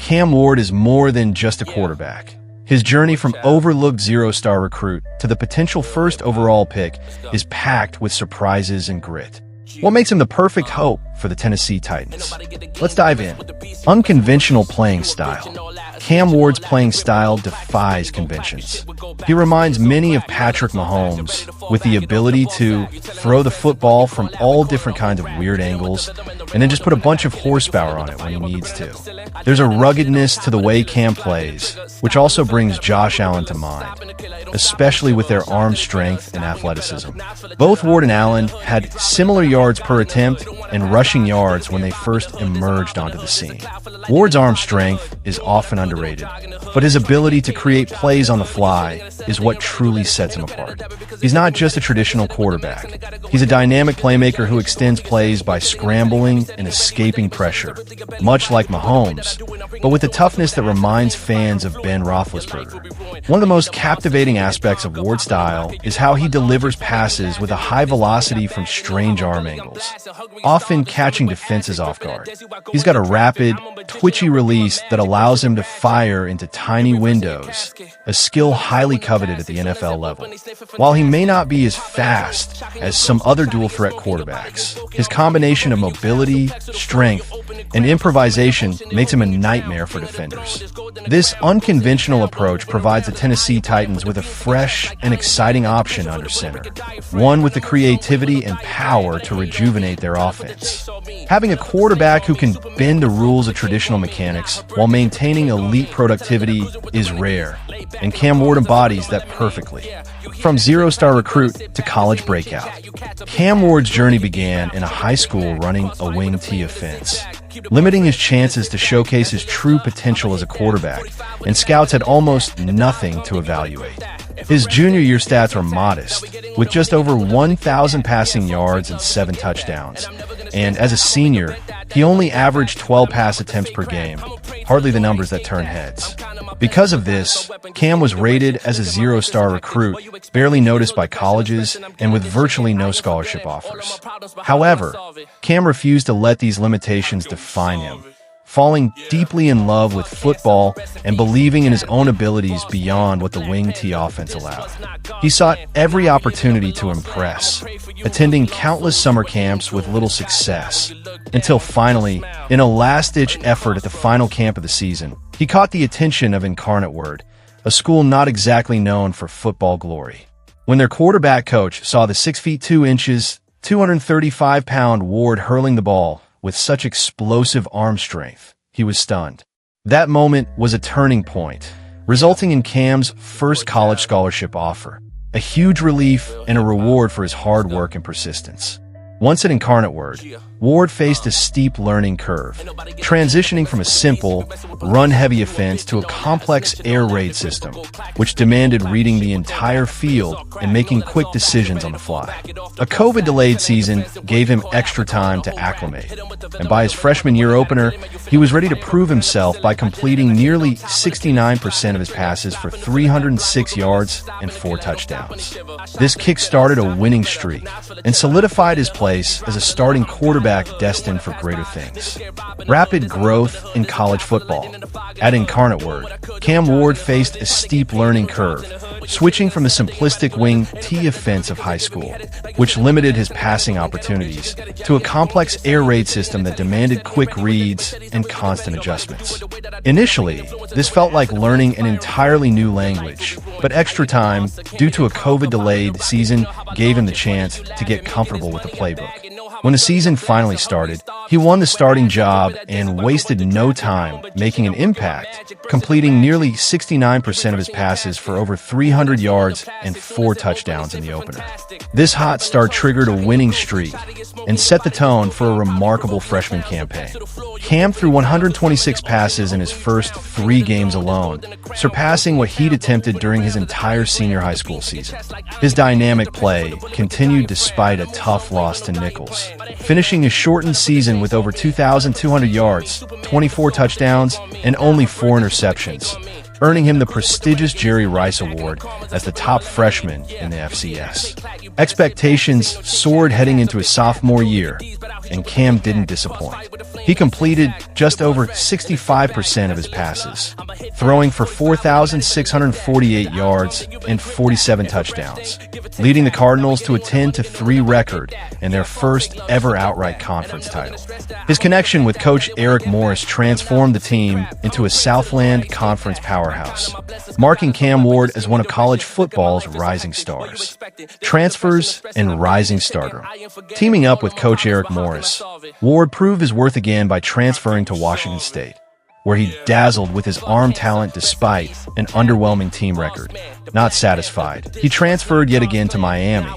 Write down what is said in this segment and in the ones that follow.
Cam Ward is more than just a quarterback. His journey from overlooked zero-star recruit to the potential first overall pick is packed with surprises and grit. What makes him the perfect hope for the Tennessee Titans? Let's dive in. Unconventional playing style. Cam Ward's playing style defies conventions. He reminds many of Patrick Mahomes, with the ability to throw the football from all different kinds of weird angles and then just put a bunch of horsepower on it when he needs to. There's a ruggedness to the way Cam plays, which also brings Josh Allen to mind, especially with their arm strength and athleticism. Both Ward and Allen had similar yards per attempt and rushing yards when they first emerged onto the scene. Ward's arm strength is often underrated, but his ability to create plays on the fly is what truly sets him apart. He's not just a traditional quarterback. He's a dynamic playmaker who extends plays by scrambling and escaping pressure, much like Mahomes, but with a toughness that reminds fans of Ben Roethlisberger. One of the most captivating aspects of Ward's style is how he delivers passes with a high velocity from strange arm angles, often catching defenses off guard. He's got a rapid, twitchy release that allows him to fire into tiny windows, a skill highly coveted at the NFL level. While he may not be as fast as some other dual-threat quarterbacks, his combination of mobility, strength, and improvisation makes him a nightmare for defenders. This unconventional approach provides the Tennessee Titans with a fresh and exciting option under center, one with the creativity and power to rejuvenate their offense. Having a quarterback who can bend the rules of traditional mechanics while maintaining elite productivity is rare, and Cam Ward embodies that perfectly. From zero-star recruit to college breakout, Cam Ward's journey began in a high school running a wing T offense, limiting his chances to showcase his true potential as a quarterback, and scouts had almost nothing to evaluate. His junior year stats were modest, with just over 1,000 passing yards and 7 touchdowns, and as a senior, he only averaged 12 pass attempts per game, hardly the numbers that turn heads. Because of this, Cam was rated as a zero-star recruit, barely noticed by colleges, and with virtually no scholarship offers. However, Cam refused to let these limitations define him, falling deeply in love with football and believing in his own abilities beyond what the wing T offense allowed. He sought every opportunity to impress, attending countless summer camps with little success, until finally, in a last-ditch effort at the final camp of the season, he caught the attention of Incarnate Word, a school not exactly known for football glory. When their quarterback coach saw the 6 feet 2 inches, 235-pound Ward hurling the ball with such explosive arm strength, he was stunned. That moment was a turning point, resulting in Cam's first college scholarship offer, a huge relief and a reward for his hard work and persistence. Once at Incarnate Word, Ward faced a steep learning curve, transitioning from a simple, run-heavy offense to a complex air raid system, which demanded reading the entire field and making quick decisions on the fly. A COVID-delayed season gave him extra time to acclimate, and by his freshman year opener, he was ready to prove himself by completing nearly 69% of his passes for 306 yards and 4 touchdowns. This kick-started a winning streak and solidified his place as a starting quarterback destined for greater things. Rapid growth in college football. At Incarnate Word, Cam Ward faced a steep learning curve, switching from the simplistic wing T offense of high school, which limited his passing opportunities, to a complex air raid system that demanded quick reads and constant adjustments. Initially, this felt like learning an entirely new language, but extra time, due to a COVID-delayed season, gave him the chance to get comfortable with the playbook. When the season finally started, he won the starting job and wasted no time making an impact, completing nearly 69% of his passes for over 300 yards and 4 touchdowns in the opener. This hot start triggered a winning streak and set the tone for a remarkable freshman campaign. Cam threw 126 passes in his first 3 games alone, surpassing what he'd attempted during his entire senior high school season. His dynamic play continued despite a tough loss to Nichols, finishing a shortened season with over 2,200 yards, 24 touchdowns, and only 4 interceptions. earning him the prestigious Jerry Rice Award as the top freshman in the FCS. Expectations soared heading into his sophomore year, and Cam didn't disappoint. He completed just over 65% of his passes, throwing for 4,648 yards and 47 touchdowns, leading the Cardinals to a 10-3 record and their first ever outright conference title. His connection with Coach Eric Morris transformed the team into a Southland Conference powerhouse, marking Cam Ward as one of college football's rising stars. Transfers and rising stardom. Teaming up with Coach Eric Morris, Ward proved his worth again by transferring to Washington State, where he dazzled with his arm talent despite an underwhelming team record. Not satisfied, he transferred yet again to Miami,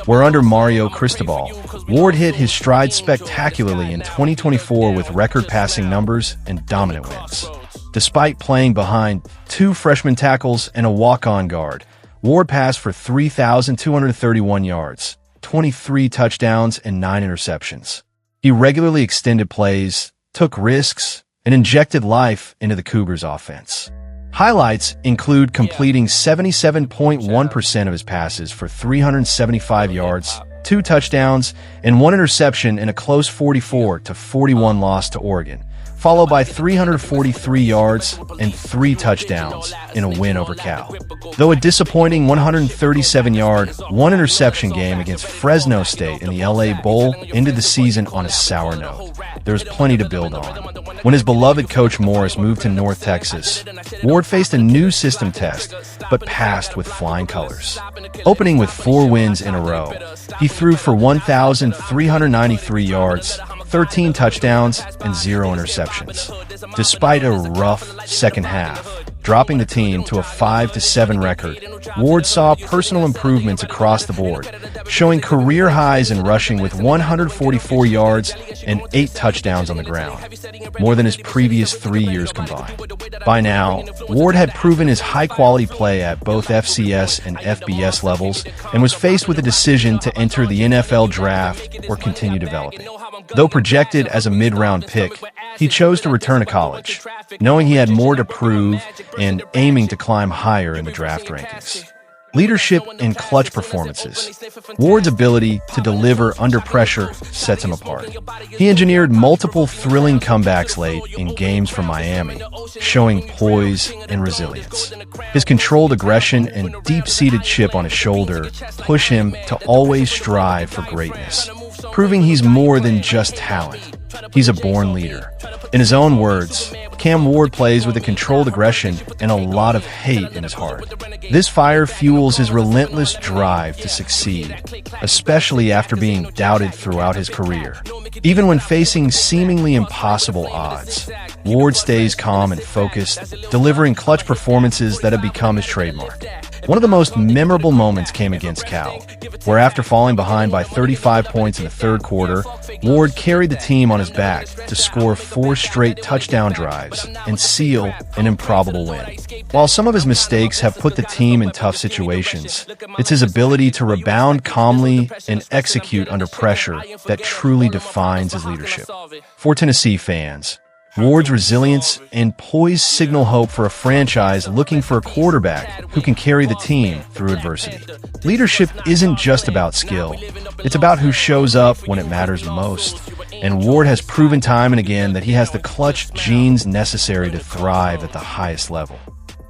where under Mario Cristobal, Ward hit his stride spectacularly in 2024 with record passing numbers and dominant wins. Despite playing behind 2 freshman tackles and a walk-on guard, Ward passed for 3,231 yards, 23 touchdowns, and 9 interceptions. He regularly extended plays, took risks, and injected life into the Cougars' offense. Highlights include completing 77.1% of his passes for 375 yards, 2 touchdowns, and 1 interception in a close 44-41 loss to Oregon, followed by 343 yards and 3 touchdowns in a win over Cal. Though a disappointing 137-yard, 1 interception game against Fresno State in the LA Bowl ended the season on a sour note, there's plenty to build on. When his beloved Coach Morris moved to North Texas, Ward faced a new system test, but passed with flying colors. Opening with 4 wins in a row, he threw for 1,393 yards, 13 touchdowns, and 0 interceptions, despite a rough second half. Dropping the team to a 5-7 record, Ward saw personal improvements across the board, showing career highs in rushing with 144 yards and 8 touchdowns on the ground, more than his previous 3 years combined. By now, Ward had proven his high-quality play at both FCS and FBS levels and was faced with a decision to enter the NFL draft or continue developing. Though projected as a mid-round pick, he chose to return to college, knowing he had more to prove and aiming to climb higher in the draft rankings. Leadership and clutch performances. Ward's ability to deliver under pressure sets him apart. He engineered multiple thrilling comebacks late in games from Miami, showing poise and resilience. His controlled aggression and deep-seated chip on his shoulder push him to always strive for greatness, proving he's more than just talent. He's a born leader. In his own words, Cam Ward plays with a controlled aggression and a lot of hate in his heart. This fire fuels his relentless drive to succeed, especially after being doubted throughout his career. Even when facing seemingly impossible odds, Ward stays calm and focused, delivering clutch performances that have become his trademark. One of the most memorable moments came against Cal, where after falling behind by 35 points in the third quarter, Ward carried the team on his back to score 4 straight touchdown drives and seal an improbable win. While some of his mistakes have put the team in tough situations, it's his ability to rebound calmly and execute under pressure that truly defines his leadership. For Tennessee fans, Ward's resilience and poise signal hope for a franchise looking for a quarterback who can carry the team through adversity. Leadership isn't just about skill. It's about who shows up when it matters most. And Ward has proven time and again that he has the clutch genes necessary to thrive at the highest level.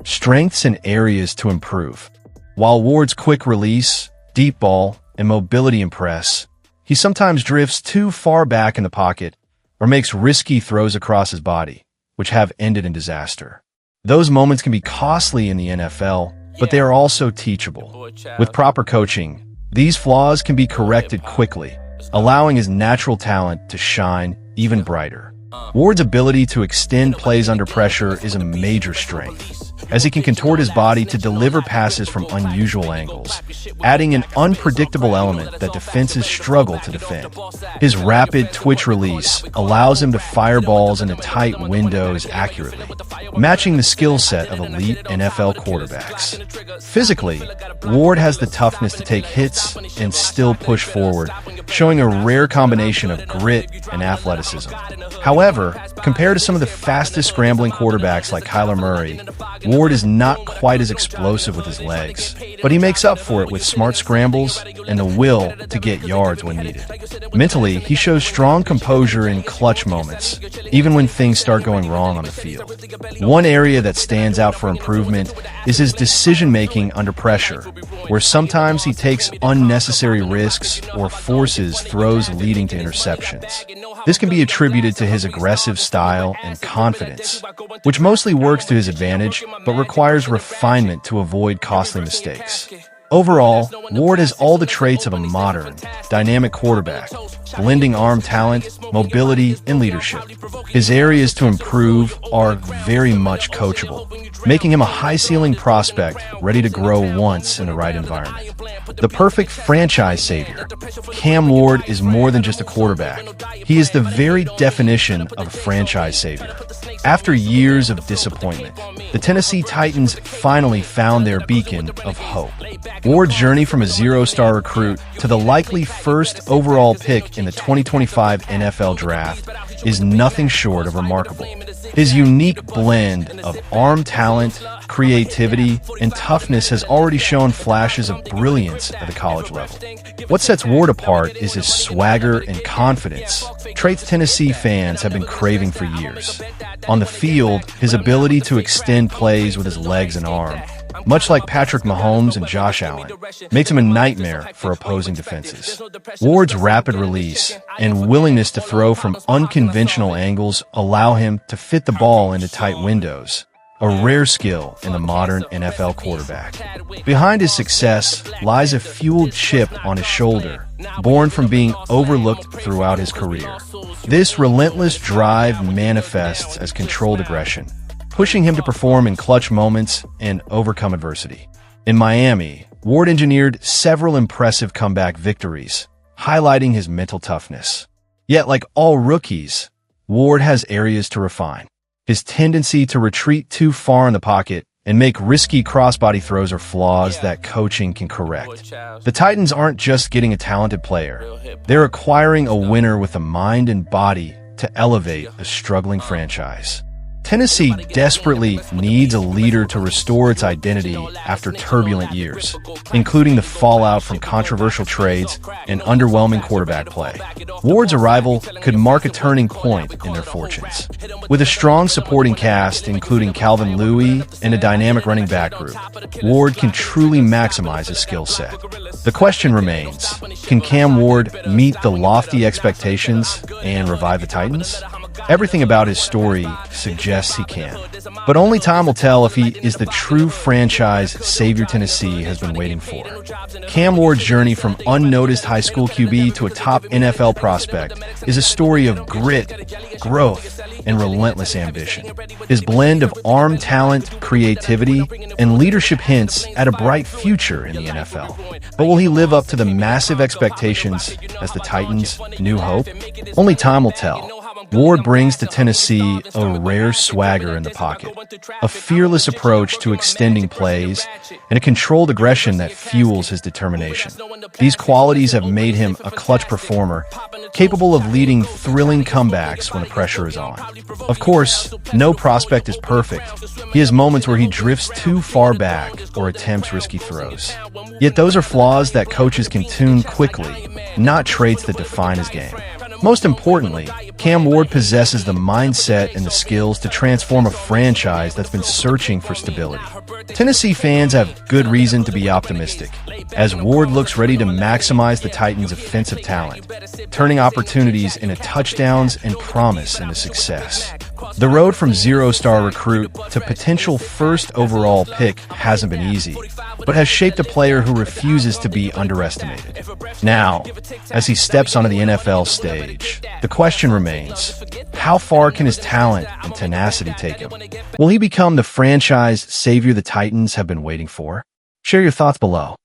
Strengths and areas to improve. While Ward's quick release, deep ball, and mobility impress, he sometimes drifts too far back in the pocket or makes risky throws across his body, which have ended in disaster. Those moments can be costly in the NFL, but they are also teachable. With proper coaching, these flaws can be corrected quickly, allowing his natural talent to shine even brighter. Ward's ability to extend plays under pressure is a major strength, as he can contort his body to deliver passes from unusual angles, adding an unpredictable element that defenses struggle to defend. His rapid twitch release allows him to fire balls into tight windows accurately, matching the skill set of elite NFL quarterbacks. Physically, Ward has the toughness to take hits and still push forward, showing a rare combination of grit and athleticism. However, compared to some of the fastest scrambling quarterbacks like Kyler Murray, Ward is not quite as explosive with his legs, but he makes up for it with smart scrambles and the will to get yards when needed. Mentally, he shows strong composure in clutch moments, even when things start going wrong on the field. One area that stands out for improvement is his decision-making under pressure, where sometimes he takes unnecessary risks or forces throws leading to interceptions. This can be attributed to his aggressive style and confidence, which mostly works to his advantage but requires refinement to avoid costly mistakes. Overall, Ward has all the traits of a modern, dynamic quarterback, blending arm talent, mobility, and leadership. His areas to improve are very much coachable, making him a high-ceiling prospect ready to grow once in the right environment. The perfect franchise savior. Cam Ward is more than just a quarterback. He is the very definition of a franchise savior. After years of disappointment, the Tennessee Titans finally found their beacon of hope. Ward's journey from a zero-star recruit to the likely first overall pick in the 2025 NFL Draft is nothing short of remarkable. His unique blend of arm talent, creativity, and toughness has already shown flashes of brilliance at the college level. What sets Ward apart is his swagger and confidence, traits Tennessee fans have been craving for years. On the field, his ability to extend plays with his legs and arm, much like Patrick Mahomes and Josh Allen, makes him a nightmare for opposing defenses. Ward's rapid release and willingness to throw from unconventional angles allow him to fit the ball into tight windows, a rare skill in the modern NFL quarterback. Behind his success lies a fueled chip on his shoulder, born from being overlooked throughout his career. This relentless drive manifests as controlled aggression, pushing him to perform in clutch moments and overcome adversity. In Miami, Ward engineered several impressive comeback victories, highlighting his mental toughness. Yet, like all rookies, Ward has areas to refine. His tendency to retreat too far in the pocket and make risky crossbody throws are flaws that coaching can correct. The Titans aren't just getting a talented player. They're acquiring a winner with the mind and body to elevate a struggling franchise. Tennessee desperately needs a leader to restore its identity after turbulent years, including the fallout from controversial trades and underwhelming quarterback play. Ward's arrival could mark a turning point in their fortunes. With a strong supporting cast, including Calvin Louis and a dynamic running back group, Ward can truly maximize his skill set. The question remains, can Cam Ward meet the lofty expectations and revive the Titans? Everything about his story suggests he can. But only time will tell if he is the true franchise savior Tennessee has been waiting for. Cam Ward's journey from unnoticed high school QB to a top NFL prospect is a story of grit, growth, and relentless ambition. His blend of arm talent, creativity, and leadership hints at a bright future in the NFL. But will he live up to the massive expectations as the Titans' new hope? Only time will tell. Ward brings to Tennessee a rare swagger in the pocket, a fearless approach to extending plays, and a controlled aggression that fuels his determination. These qualities have made him a clutch performer, capable of leading thrilling comebacks when the pressure is on. Of course, no prospect is perfect. He has moments where he drifts too far back or attempts risky throws. Yet those are flaws that coaches can tune quickly, not traits that define his game. Most importantly, Cam Ward possesses the mindset and the skills to transform a franchise that's been searching for stability. Tennessee fans have good reason to be optimistic, as Ward looks ready to maximize the Titans' offensive talent, turning opportunities into touchdowns and promise into success. The road from zero-star recruit to potential first overall pick hasn't been easy, but has shaped a player who refuses to be underestimated. Now, as he steps onto the NFL stage, the question remains, how far can his talent and tenacity take him? Will he become the franchise savior the Titans have been waiting for? Share your thoughts below.